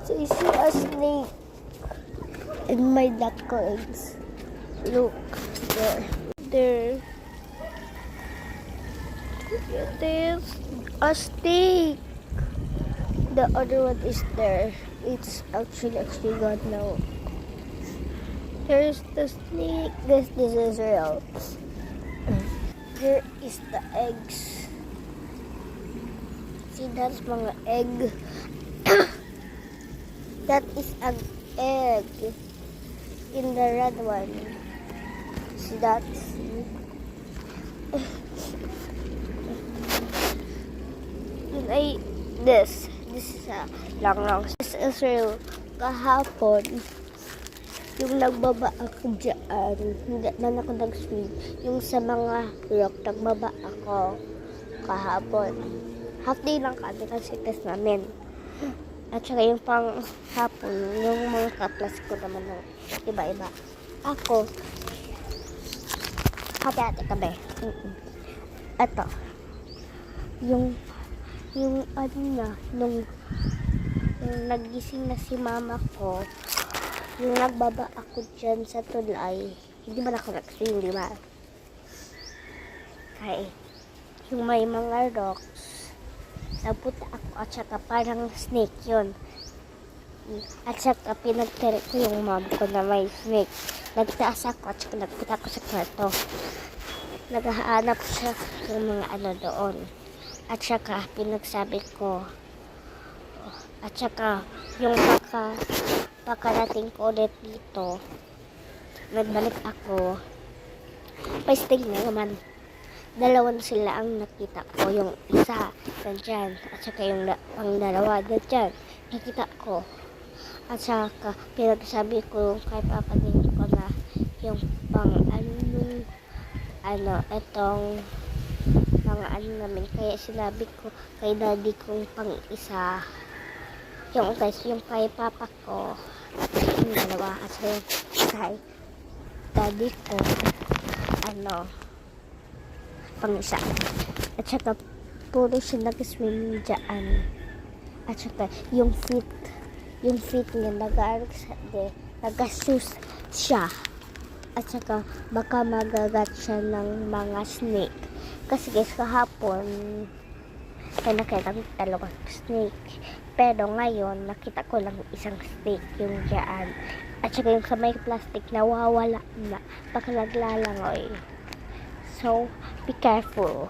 Guys, I see a snake in my ducklings. Look, there. There. It is a snake. The other one is there. It's actually gone now. Here's the snake. This is real. Here is the eggs. See, that's mga egg. That is an egg in the red one. See that? This is a long. This is real. Kahapon, yung nagbaba ako dyan, hindi man ako nag-swim. Yung sa mga rock, nagbaba ako kahapon. Half day lang kami kasi test namin. At saka yung pang hapon, yung mga kaplas ko naman ng iba-iba. Ako, hati-hati kami. Ito, yung ano na, nung nagising na si mama ko, yung nagbaba ako dyan sa tulay, hindi ba ako nag-swim, di ba? Kaya, yung may mga rocks, napunta ako at saka parang snake yun. At saka pinagtiri ko yung mom ko na may snake. Nagtaas ako at saka nagpunta ako sa kwarto. Naghahanap siya ng mga ano doon. At saka pinagsabi ko. At saka yung pakarating ko ulit dito, nagbalik ako. Pasting na naman. Dalawa sila ang nakita ko. Yung isa, nandyan. At saka yung ang dalawa, nandyan. Nakita ko. At saka, pinagsabi ko kay Papa din ko na yung pang itong mga namin. Kaya sinabi ko kay daddy kong pang isa. Yung kay Papa ko, yung dalawa. At saka kay daddy ko, pang isa. At saka puro siya nag-swim dyan. At saka yung feet niya nag-shoes siya. At saka baka magagat siya ng mga snake. Kasi guys, kahapon ay nakita ko dalawang snake. Pero ngayon nakita ko lang isang snake yung dyan. At saka yung sa may plastic nawawala na. Baka naglalangoy. So, be careful.